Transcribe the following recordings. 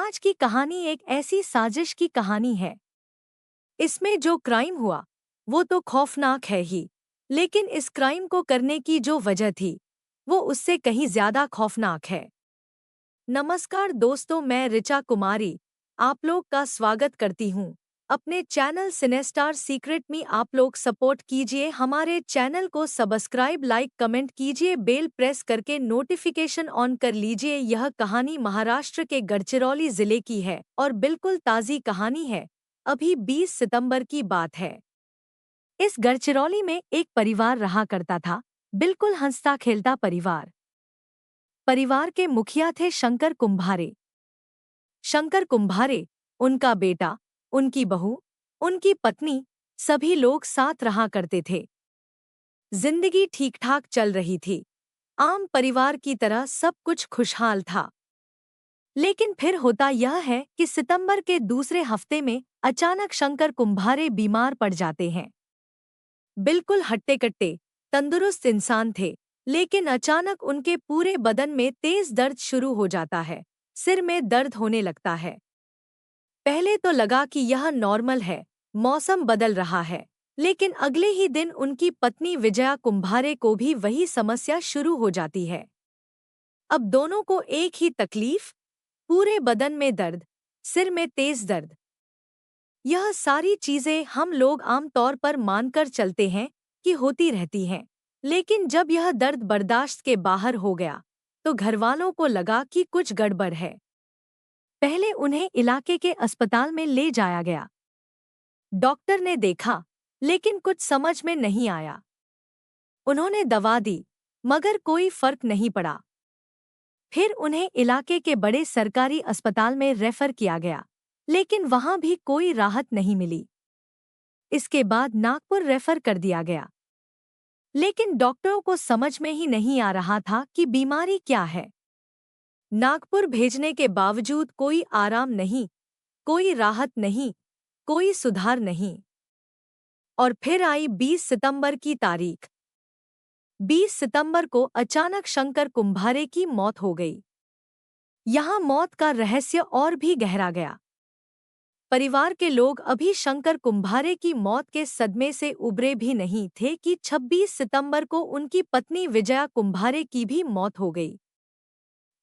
आज की कहानी एक ऐसी साजिश की कहानी है। इसमें जो क्राइम हुआ वो तो खौफनाक है ही, लेकिन इस क्राइम को करने की जो वजह थी वो उससे कहीं ज्यादा खौफनाक है। नमस्कार दोस्तों, मैं ऋचा कुमारी आप लोग का स्वागत करती हूँ अपने चैनल सिनेस्टार सीक्रेट में। आप लोग सपोर्ट कीजिए, हमारे चैनल को सब्सक्राइब, लाइक, कमेंट कीजिए, बेल प्रेस करके नोटिफिकेशन ऑन कर लीजिए। यह कहानी महाराष्ट्र के गढ़चिरौली जिले की है और बिल्कुल ताज़ी कहानी है। अभी 20 सितंबर की बात है। इस गढ़चिरौली में एक परिवार रहा करता था, बिल्कुल हंसता खेलता परिवार। परिवार के मुखिया थे शंकर कुंभारे। शंकर कुंभारे, उनका बेटा, उनकी बहू, उनकी पत्नी, सभी लोग साथ रहा करते थे। जिंदगी ठीक ठाक चल रही थी, आम परिवार की तरह सब कुछ खुशहाल था। लेकिन फिर होता यह है कि सितंबर के दूसरे हफ्ते में अचानक शंकर कुंभारे बीमार पड़ जाते हैं। बिल्कुल हट्टे-कट्टे, तंदुरुस्त इंसान थे, लेकिन अचानक उनके पूरे बदन में तेज दर्द शुरू हो जाता है। सिर में दर्द होने लगता है। पहले तो लगा कि यह नॉर्मल है, मौसम बदल रहा है, लेकिन अगले ही दिन उनकी पत्नी विजया कुंभारे को भी वही समस्या शुरू हो जाती है। अब दोनों को एक ही तकलीफ, पूरे बदन में दर्द, सिर में तेज दर्द। यह सारी चीजें हम लोग आम तौर पर मानकर चलते हैं कि होती रहती हैं, लेकिन जब यह दर्द बर्दाश्त के बाहर हो गया तो घरवालों को लगा कि कुछ गड़बड़ है। पहले उन्हें इलाके के अस्पताल में ले जाया गया। डॉक्टर ने देखा, लेकिन कुछ समझ में नहीं आया। उन्होंने दवा दी, मगर कोई फर्क नहीं पड़ा। फिर उन्हें इलाके के बड़े सरकारी अस्पताल में रेफर किया गया, लेकिन वहां भी कोई राहत नहीं मिली। इसके बाद नागपुर रेफर कर दिया गया, लेकिन डॉक्टरों को समझ में ही नहीं आ रहा था कि बीमारी क्या है। नागपुर भेजने के बावजूद कोई आराम नहीं, कोई राहत नहीं, कोई सुधार नहीं। और फिर आई 20 सितंबर की तारीख। 20 सितंबर को अचानक शंकर कुंभारे की मौत हो गई। यहाँ मौत का रहस्य और भी गहरा गया। परिवार के लोग अभी शंकर कुंभारे की मौत के सदमे से उबरे भी नहीं थे कि 26 सितंबर को उनकी पत्नी विजया कुंभारे की भी मौत हो गई।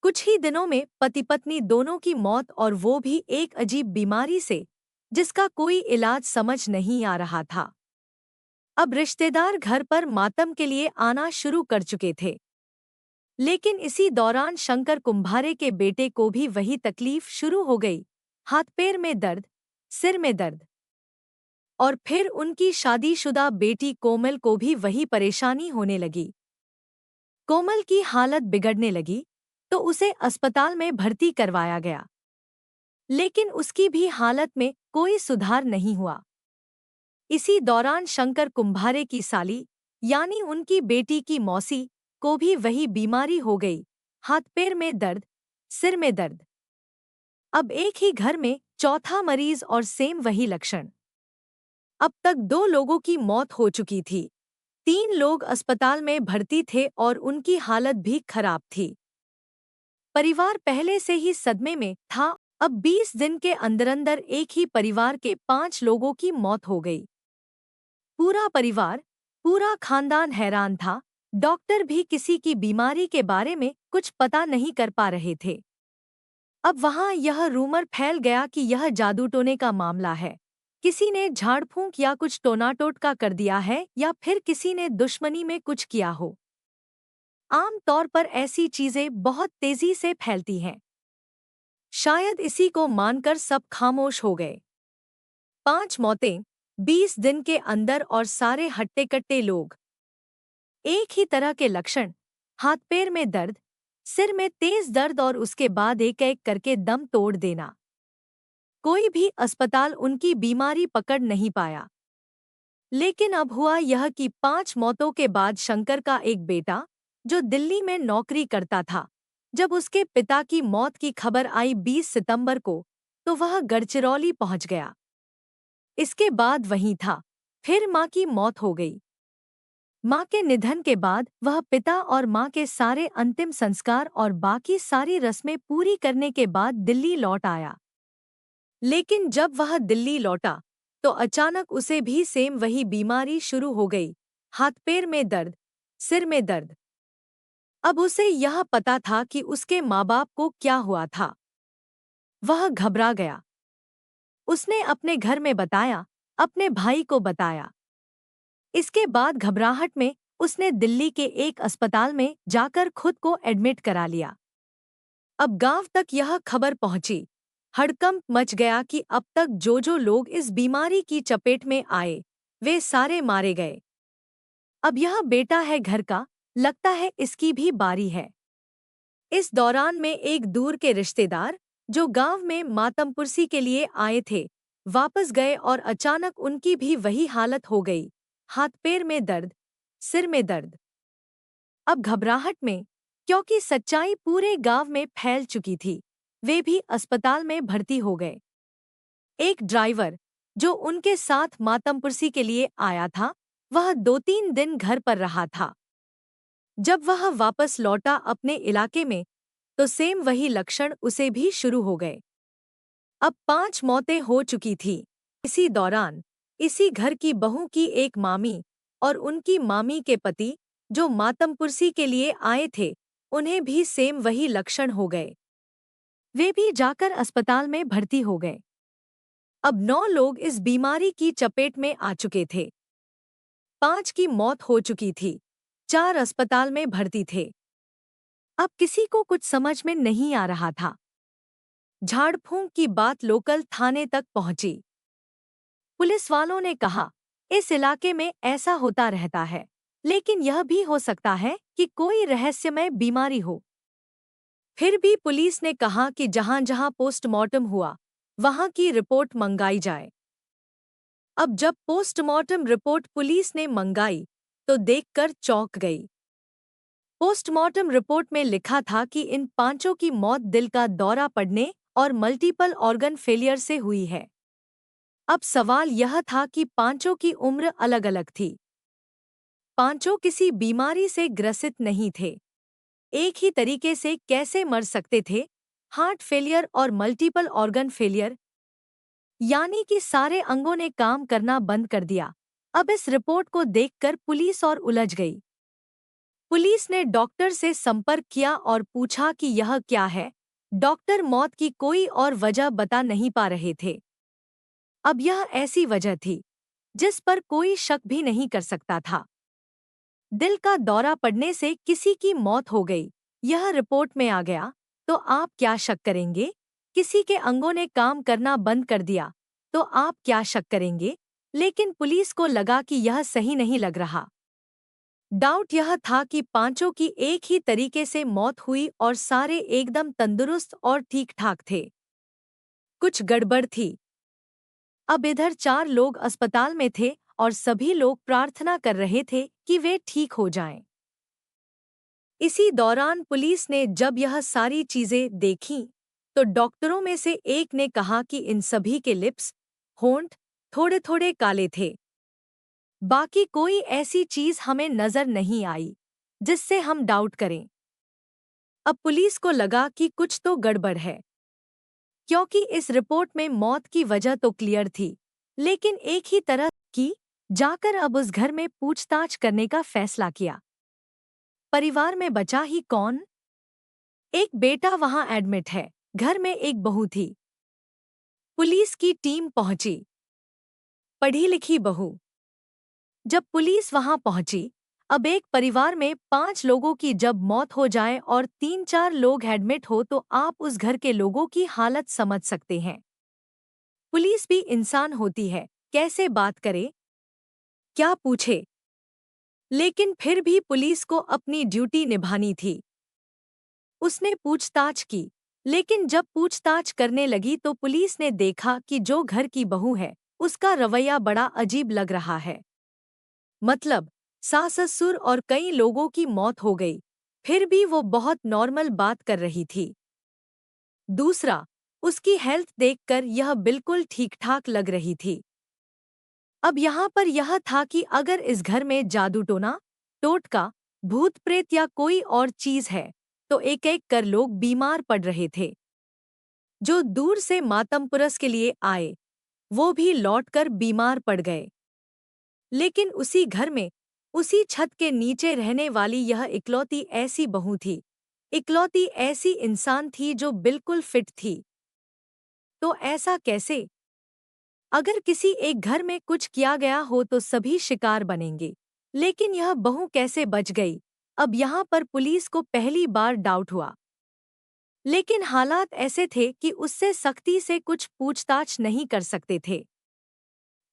कुछ ही दिनों में पति पत्नी दोनों की मौत, और वो भी एक अजीब बीमारी से जिसका कोई इलाज समझ नहीं आ रहा था। अब रिश्तेदार घर पर मातम के लिए आना शुरू कर चुके थे, लेकिन इसी दौरान शंकर कुंभारे के बेटे को भी वही तकलीफ शुरू हो गई। हाथ पैर में दर्द, सिर में दर्द। और फिर उनकी शादीशुदा बेटी कोमल को भी वही परेशानी होने लगी। कोमल की हालत बिगड़ने लगी तो उसे अस्पताल में भर्ती करवाया गया, लेकिन उसकी भी हालत में कोई सुधार नहीं हुआ। इसी दौरान शंकर कुंभारे की साली, यानी उनकी बेटी की मौसी, को भी वही बीमारी हो गई। हाथ पैर में दर्द, सिर में दर्द। अब एक ही घर में चौथा मरीज और सेम वही लक्षण। अब तक 2 लोगों की मौत हो चुकी थी, 3 लोग अस्पताल में भर्ती थे और उनकी हालत भी खराब थी। परिवार पहले से ही सदमे में था। अब 20 दिन के अंदर अंदर एक ही परिवार के 5 लोगों की मौत हो गई। पूरा परिवार, पूरा खानदान हैरान था। डॉक्टर भी किसी की बीमारी के बारे में कुछ पता नहीं कर पा रहे थे। अब वहां यह रूमर फैल गया कि यह जादू टोने का मामला है। किसी ने झाड़ फूंक या कुछ टोना टोटका कर दिया है, या फिर किसी ने दुश्मनी में कुछ किया हो। आम तौर पर ऐसी चीजें बहुत तेजी से फैलती हैं। शायद इसी को मानकर सब खामोश हो गए। 5 मौतें, 20 दिन के अंदर, और सारे हट्टे-कट्टे लोग। एक ही तरह के लक्षण, हाथ पैर में दर्द, सिर में तेज दर्द, और उसके बाद एक एक करके दम तोड़ देना। कोई भी अस्पताल उनकी बीमारी पकड़ नहीं पाया। लेकिन अब हुआ यह कि 5 मौतों के बाद शंकर का एक बेटा, जो दिल्ली में नौकरी करता था, जब उसके पिता की मौत की खबर आई 20 सितंबर को, तो वह गढ़चिरौली पहुंच गया। इसके बाद वहीं था। फिर मां की मौत हो गई। माँ के निधन के बाद वह पिता और माँ के सारे अंतिम संस्कार और बाकी सारी रस्में पूरी करने के बाद दिल्ली लौट आया। लेकिन जब वह दिल्ली लौटा तो अचानक उसे भी सेम वही बीमारी शुरू हो गई, हाथ पैर में दर्द, सिर में दर्द। अब उसे यह पता था कि उसके माँ बाप को क्या हुआ था। वह घबरा गया। उसने अपने घर में बताया, अपने भाई को बताया। इसके बाद घबराहट में उसने दिल्ली के एक अस्पताल में जाकर खुद को एडमिट करा लिया। अब गांव तक यह खबर पहुंची। हड़कंप मच गया कि अब तक जो जो लोग इस बीमारी की चपेट में आए, वे सारे मारे गए। अब यह बेटा है घर का, लगता है इसकी भी बारी है। इस दौरान में एक दूर के रिश्तेदार, जो गांव में मातमपुरसी के लिए आए थे, वापस गए और अचानक उनकी भी वही हालत हो गई, हाथ पैर में दर्द, सिर में दर्द। अब घबराहट में, क्योंकि सच्चाई पूरे गांव में फैल चुकी थी, वे भी अस्पताल में भर्ती हो गए। एक ड्राइवर, जो उनके साथ मातमपुरसी के लिए आया था, वह 2-3 दिन घर पर रहा था। जब वह वापस लौटा अपने इलाके में, तो सेम वही लक्षण उसे भी शुरू हो गए। अब 5 मौतें हो चुकी थी। इसी दौरान इसी घर की बहू की एक मामी और उनकी मामी के पति, जो मातमपुरसी के लिए आए थे, उन्हें भी सेम वही लक्षण हो गए। वे भी जाकर अस्पताल में भर्ती हो गए। अब 9 लोग इस बीमारी की चपेट में आ चुके थे। 5 की मौत हो चुकी थी, 4 अस्पताल में भर्ती थे। अब किसी को कुछ समझ में नहीं आ रहा था। झाड़ फूंक की बात लोकल थाने तक पहुंची। पुलिस वालों ने कहा, इस इलाके में ऐसा होता रहता है, लेकिन यह भी हो सकता है कि कोई रहस्यमय बीमारी हो। फिर भी पुलिस ने कहा कि जहां जहां पोस्टमार्टम हुआ, वहां की रिपोर्ट मंगाई जाए। अब जब पोस्टमार्टम रिपोर्ट पुलिस ने मंगाई, तो देखकर चौंक गई। पोस्टमार्टम रिपोर्ट में लिखा था कि इन 5 की मौत दिल का दौरा पड़ने और मल्टीपल ऑर्गन फेलियर से हुई है। अब सवाल यह था कि 5 की उम्र अलग अलग थी। 5 किसी बीमारी से ग्रसित नहीं थे। एक ही तरीके से कैसे मर सकते थे? हार्ट फेलियर और मल्टीपल ऑर्गन फेलियर, यानी कि सारे अंगों ने काम करना बंद कर दिया। अब इस रिपोर्ट को देखकर पुलिस और उलझ गई। पुलिस ने डॉक्टर से संपर्क किया और पूछा कि यह क्या है। डॉक्टर मौत की कोई और वजह बता नहीं पा रहे थे। अब यह ऐसी वजह थी जिस पर कोई शक भी नहीं कर सकता था। दिल का दौरा पड़ने से किसी की मौत हो गई, यह रिपोर्ट में आ गया, तो आप क्या शक करेंगे? किसी के अंगों ने काम करना बंद कर दिया, तो आप क्या शक करेंगे? लेकिन पुलिस को लगा कि यह सही नहीं लग रहा। डाउट यह था कि 5 की एक ही तरीके से मौत हुई और सारे एकदम तंदुरुस्त और ठीक-ठाक थे। कुछ गड़बड़ थी। अब इधर 4 लोग अस्पताल में थे और सभी लोग प्रार्थना कर रहे थे कि वे ठीक हो जाएं। इसी दौरान पुलिस ने जब यह सारी चीजें देखीं, तो डॉक्टरों में से एक ने कहा कि इन सभी के लिप्स, होंठ थोड़े-थोड़े काले थे। बाकी कोई ऐसी चीज हमें नजर नहीं आई जिससे हम डाउट करें। अब पुलिस को लगा कि कुछ तो गड़बड़ है, क्योंकि इस रिपोर्ट में मौत की वजह तो क्लियर थी, लेकिन एक ही तरह की। जाकर अब उस घर में पूछताछ करने का फैसला किया। परिवार में बचा ही कौन? एक बेटा वहां एडमिट है, घर में एक बहू थी। पुलिस की टीम पहुंची। पढ़ी लिखी बहू। जब पुलिस वहां पहुंची, अब एक परिवार में 5 लोगों की जब मौत हो जाए और 3-4 लोग एडमिट हो, तो आप उस घर के लोगों की हालत समझ सकते हैं। पुलिस भी इंसान होती है, कैसे बात करे, क्या पूछे? लेकिन फिर भी पुलिस को अपनी ड्यूटी निभानी थी। उसने पूछताछ की, लेकिन जब पूछताछ करने लगी तो पुलिस ने देखा कि जो घर की बहू है, उसका रवैया बड़ा अजीब लग रहा है। मतलब, सास-ससुर और कई लोगों की मौत हो गई, फिर भी वो बहुत नॉर्मल बात कर रही थी। दूसरा, उसकी हेल्थ देखकर यह बिल्कुल ठीक-ठाक लग रही थी। अब यहाँ पर यह था कि अगर इस घर में जादू टोना टोटका, भूत प्रेत या कोई और चीज है, तो एक एक कर लोग बीमार पड़ रहे थे। जो दूर से मातमपुरस के लिए आए, वो भी लौटकर बीमार पड़ गए। लेकिन उसी घर में, उसी छत के नीचे रहने वाली यह इकलौती ऐसी बहू थी, इकलौती ऐसी इंसान थी जो बिल्कुल फिट थी। तो ऐसा कैसे? अगर किसी एक घर में कुछ किया गया हो तो सभी शिकार बनेंगे। लेकिन यह बहू कैसे बच गई? अब यहाँ पर पुलिस को पहली बार डाउट हुआ। लेकिन हालात ऐसे थे कि उससे सख्ती से कुछ पूछताछ नहीं कर सकते थे।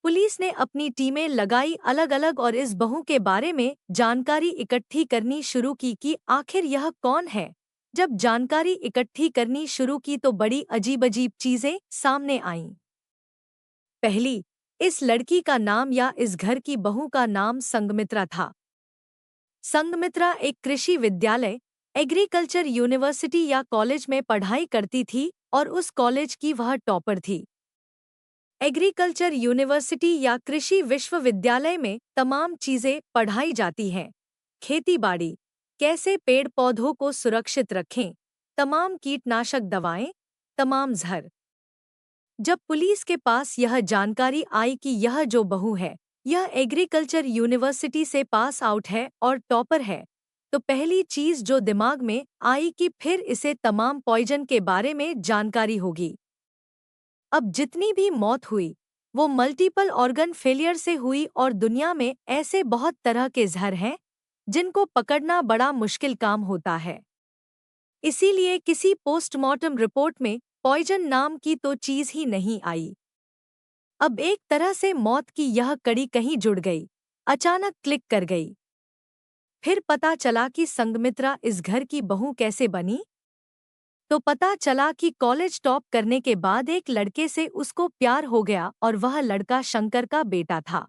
पुलिस ने अपनी टीमें लगाई अलग अलग और इस बहू के बारे में जानकारी इकट्ठी करनी शुरू की कि आखिर यह कौन है। जब जानकारी इकट्ठी करनी शुरू की तो बड़ी अजीब अजीब चीजें सामने आईं। पहली, इस लड़की का नाम या इस घर की बहू का नाम संगमित्रा था। संगमित्रा एक कृषि विद्यालय, एग्रीकल्चर यूनिवर्सिटी या कॉलेज में पढ़ाई करती थी और उस कॉलेज की वह टॉपर थी। एग्रीकल्चर यूनिवर्सिटी या कृषि विश्वविद्यालय में तमाम चीजें पढ़ाई जाती हैं। खेती-बाड़ी, कैसे पेड़ पौधों को सुरक्षित रखें, तमाम कीटनाशक दवाएं, तमाम जहर। जब पुलिस के पास यह जानकारी आई कि यह जो बहू है, यह एग्रीकल्चर यूनिवर्सिटी से पास आउट है और टॉपर है, तो पहली चीज जो दिमाग में आई कि फिर इसे तमाम पॉइजन के बारे में जानकारी होगी। अब जितनी भी मौत हुई, वो मल्टीपल ऑर्गन फेलियर से हुई और दुनिया में ऐसे बहुत तरह के जहर हैं, जिनको पकड़ना बड़ा मुश्किल काम होता है। इसीलिए किसी पोस्टमार्टम रिपोर्ट में पॉइजन नाम की तो चीज ही नहीं आई। अब एक तरह से मौत की यह कड़ी कहीं जुड़ गई, अचानक क्लिक कर गई। फिर पता चला कि संगमित्रा इस घर की बहू कैसे बनी। तो पता चला कि कॉलेज टॉप करने के बाद एक लड़के से उसको प्यार हो गया और वह लड़का शंकर का बेटा था।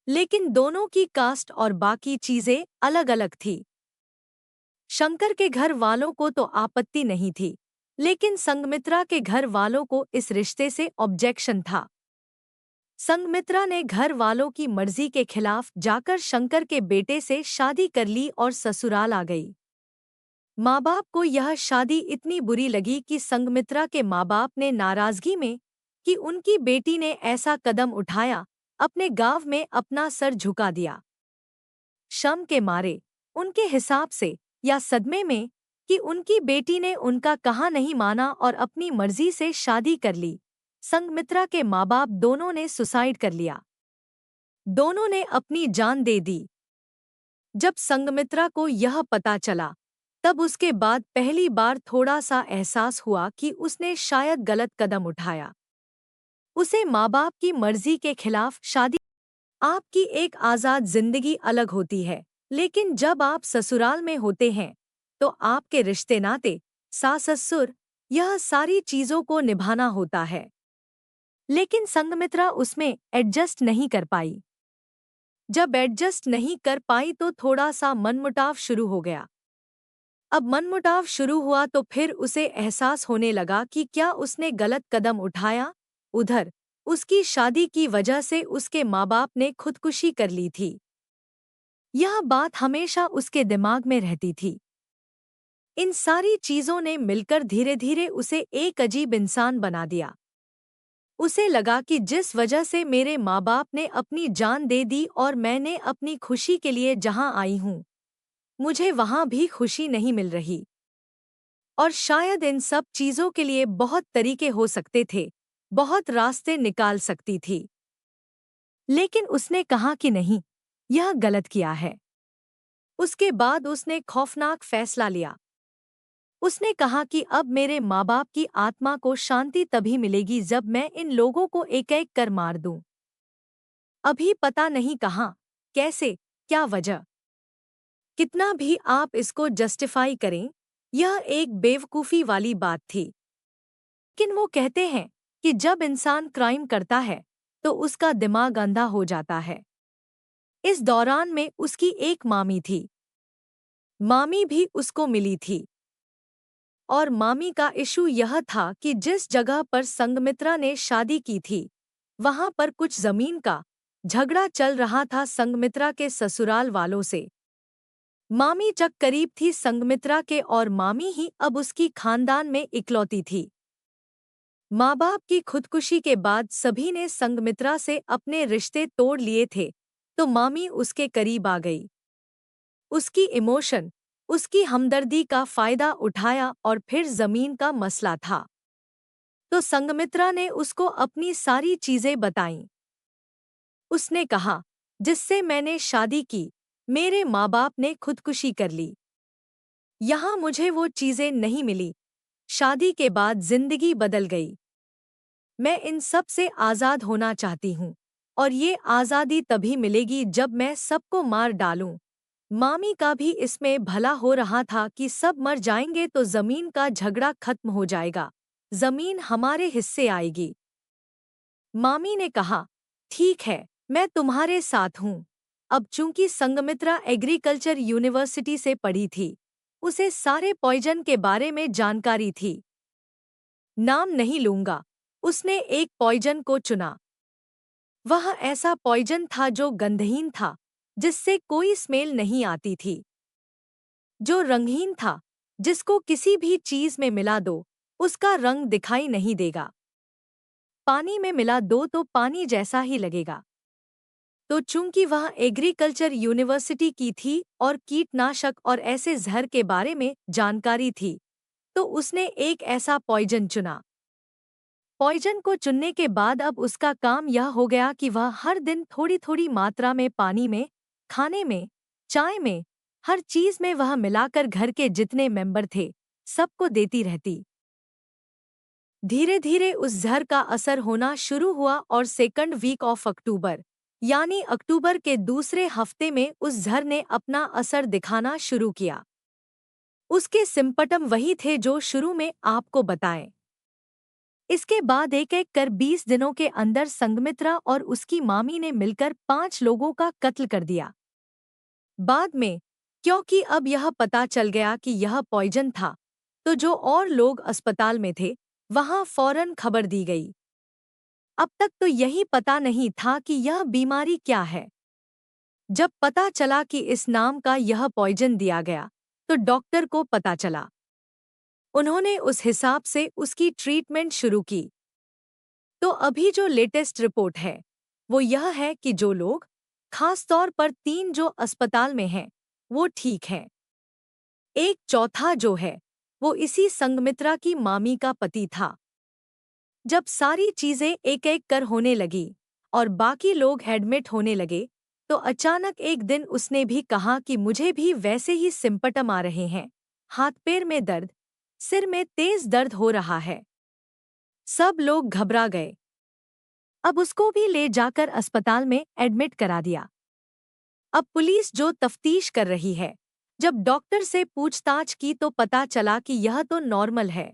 लेकिन दोनों की कास्ट और बाकी चीजें अलग अलग थी। शंकर के घर वालों को तो आपत्ति नहीं थी, लेकिन संगमित्रा के घर वालों को इस रिश्ते से ऑब्जेक्शन था। संगमित्रा ने घर वालों की मर्जी के खिलाफ जाकर शंकर के बेटे से शादी कर ली और ससुराल आ गई। माँ बाप को यह शादी इतनी बुरी लगी कि संगमित्रा के माँ बाप ने नाराजगी में कि उनकी बेटी ने ऐसा कदम उठाया, अपने गांव में अपना सर झुका दिया। शर्म के मारे, उनके हिसाब से या सदमे में कि उनकी बेटी ने उनका कहा नहीं माना और अपनी मर्जी से शादी कर ली, संगमित्रा के माँ बाप दोनों ने सुसाइड कर लिया। दोनों ने अपनी जान दे दी। जब संगमित्रा को यह पता चला, तब उसके बाद पहली बार थोड़ा सा एहसास हुआ कि उसने शायद गलत कदम उठाया। उसे माँ बाप की मर्जी के खिलाफ शादी। आपकी एक आज़ाद जिंदगी अलग होती है, लेकिन जब आप ससुराल में होते हैं तो आपके रिश्ते नाते, सास ससुर, यह सारी चीजों को निभाना होता है। लेकिन संगमित्रा उसमें एडजस्ट नहीं कर पाई। जब एडजस्ट नहीं कर पाई तो थोड़ा सा मनमुटाव शुरू हो गया। अब मनमुटाव शुरू हुआ तो फिर उसे एहसास होने लगा कि क्या उसने गलत कदम उठाया। उधर उसकी शादी की वजह से उसके माँ बाप ने खुदकुशी कर ली थी। यह बात हमेशा उसके दिमाग में रहती थी। इन सारी चीजों ने मिलकर धीरे धीरे उसे एक अजीब इंसान बना दिया। उसे लगा कि जिस वजह से मेरे माँ बाप ने अपनी जान दे दी और मैंने अपनी खुशी के लिए जहाँ आई हूँ, मुझे वहाँ भी खुशी नहीं मिल रही। और शायद इन सब चीजों के लिए बहुत तरीके हो सकते थे, बहुत रास्ते निकाल सकती थी। लेकिन उसने कहा कि नहीं, यह गलत किया है। उसके बाद उसने खौफनाक फैसला लिया। उसने कहा कि अब मेरे माँ बाप की आत्मा को शांति तभी मिलेगी जब मैं इन लोगों को एक एक कर मार दूं। अभी पता नहीं कहाँ, कैसे, क्या वजह। कितना भी आप इसको जस्टिफाई करें, यह एक बेवकूफ़ी वाली बात थी। लेकिन वो कहते हैं कि जब इंसान क्राइम करता है तो उसका दिमाग अंधा हो जाता है। इस दौरान में उसकी एक मामी थी। मामी भी उसको मिली थी और मामी का इशू यह था कि जिस जगह पर संगमित्रा ने शादी की थी, वहां पर कुछ जमीन का झगड़ा चल रहा था संगमित्रा के ससुराल वालों से। मामी जब करीब थी संघमित्रा के और मामी ही अब उसकी खानदान में इकलौती थी। माँ बाप की खुदकुशी के बाद सभी ने संघमित्रा से अपने रिश्ते तोड़ लिए थे, तो मामी उसके करीब आ गई। उसकी इमोशन, उसकी हमदर्दी का फायदा उठाया और फिर जमीन का मसला था तो संघमित्रा ने उसको अपनी सारी चीजें बताईं। उसने कहा, जिससे मैंने शादी की, मेरे माँ बाप ने खुदकुशी कर ली। यहाँ मुझे वो चीजें नहीं मिली। शादी के बाद जिंदगी बदल गई। मैं इन सब से आज़ाद होना चाहती हूँ और ये आज़ादी तभी मिलेगी जब मैं सबको मार डालूं। मामी का भी इसमें भला हो रहा था कि सब मर जाएंगे तो जमीन का झगड़ा खत्म हो जाएगा, जमीन हमारे हिस्से आएगी। मामी ने कहा, ठीक है, मैं तुम्हारे साथ हूँ। अब चूंकि संघमित्रा एग्रीकल्चर यूनिवर्सिटी से पढ़ी थी, उसे सारे पॉइजन के बारे में जानकारी थी। नाम नहीं लूंगा, उसने एक पॉइजन को चुना। वह ऐसा पॉइजन था जो गंधहीन था, जिससे कोई स्मेल नहीं आती थी, जो रंगहीन था, जिसको किसी भी चीज में मिला दो उसका रंग दिखाई नहीं देगा, पानी में मिला दो तो पानी जैसा ही लगेगा। तो चूंकि वह एग्रीकल्चर यूनिवर्सिटी की थी और कीटनाशक और ऐसे जहर के बारे में जानकारी थी, तो उसने एक ऐसा पॉइजन चुना। पॉइजन को चुनने के बाद अब उसका काम यह हो गया कि वह हर दिन थोड़ी थोड़ी मात्रा में पानी में, खाने में, चाय में, हर चीज में वह मिलाकर घर के जितने मेंबर थे सबको देती रहती। धीरे धीरे उस जहर का असर होना शुरू हुआ और सेकंड वीक ऑफ अक्टूबर, यानी अक्टूबर के दूसरे हफ्ते में उस जहर ने अपना असर दिखाना शुरू किया। उसके सिम्पटम वही थे जो शुरू में आपको बताएं। इसके बाद एक एक कर 20 दिनों के अंदर संघमित्रा और उसकी मामी ने मिलकर 5 लोगों का कत्ल कर दिया। बाद में, क्योंकि अब यह पता चल गया कि यह पॉइजन था, तो जो और लोग अस्पताल में थे वहां फौरन खबर दी गई। अब तक तो यही पता नहीं था कि यह बीमारी क्या है। जब पता चला कि इस नाम का यह पॉइजन दिया गया, तो डॉक्टर को पता चला। उन्होंने उस हिसाब से उसकी ट्रीटमेंट शुरू की। तो अभी जो लेटेस्ट रिपोर्ट है वो यह है कि जो लोग, खास तौर पर 3 जो अस्पताल में हैं, वो ठीक हैं। एक चौथा जो है वो इसी संघमित्रा की मामी का पति था। जब सारी चीजें एक एक कर होने लगी और बाकी लोग एडमिट होने लगे, तो अचानक एक दिन उसने भी कहा कि मुझे भी वैसे ही सिम्पटम आ रहे हैं, हाथ पैर में दर्द, सिर में तेज दर्द हो रहा है। सब लोग घबरा गए। अब उसको भी ले जाकर अस्पताल में एडमिट करा दिया। अब पुलिस जो तफ्तीश कर रही है, जब डॉक्टर से पूछताछ की तो पता चला कि यह तो नॉर्मल है।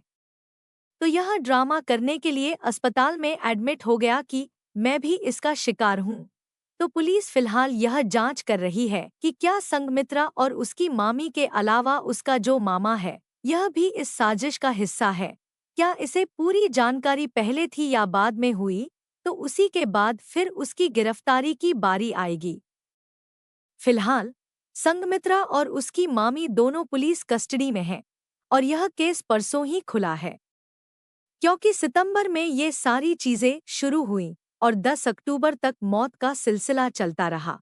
तो यह ड्रामा करने के लिए अस्पताल में एडमिट हो गया कि मैं भी इसका शिकार हूँ। तो पुलिस फिलहाल यह जांच कर रही है कि क्या संघमित्रा और उसकी मामी के अलावा उसका जो मामा है, यह भी इस साजिश का हिस्सा है। क्या इसे पूरी जानकारी पहले थी या बाद में हुई, तो उसी के बाद फिर उसकी गिरफ्तारी की बारी आएगी। फिलहाल संघमित्रा और उसकी मामी दोनों पुलिस कस्टडी में हैं और यह केस परसों ही खुला है। क्योंकि सितंबर में ये सारी चीजें शुरू हुईं और 10 अक्टूबर तक मौत का सिलसिला चलता रहा।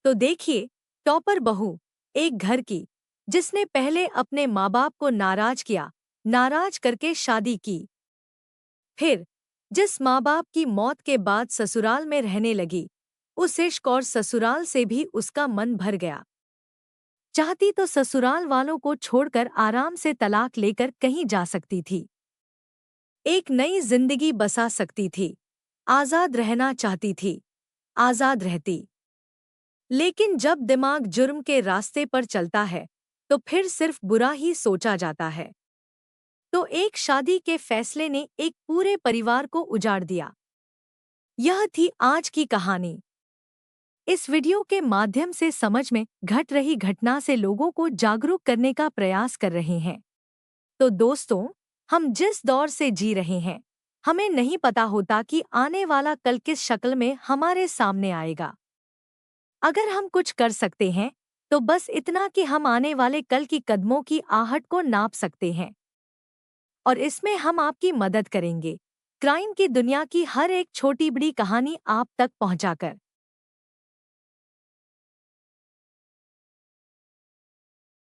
तो देखिए, टॉपर बहू, एक घर की, जिसने पहले अपने माँ बाप को नाराज किया, नाराज करके शादी की। फिर जिस माँ बाप की मौत के बाद ससुराल में रहने लगी, उस इश्क और ससुराल से भी उसका मन भर गया। चाहती तो ससुराल वालों को छोड़कर आराम से तलाक लेकर कहीं जा सकती थी, एक नई जिंदगी बसा सकती थी, आजाद रहना चाहती थी, आजाद रहती। लेकिन जब दिमाग जुर्म के रास्ते पर चलता है, तो फिर सिर्फ बुरा ही सोचा जाता है। तो एक शादी के फैसले ने एक पूरे परिवार को उजाड़ दिया। यह थी आज की कहानी। इस वीडियो के माध्यम से समझ में घट रही घटना से लोगों को जागरूक करने का प्रयास कर रहे हैं। तो दोस्तों, हम जिस दौर से जी रहे हैं, हमें नहीं पता होता कि आने वाला कल किस शक्ल में हमारे सामने आएगा। अगर हम कुछ कर सकते हैं, तो बस इतना कि हम आने वाले कल की कदमों की आहट को नाप सकते हैं, और इसमें हम आपकी मदद करेंगे, क्राइम की दुनिया की हर एक छोटी बड़ी कहानी आप तक पहुंचाकर।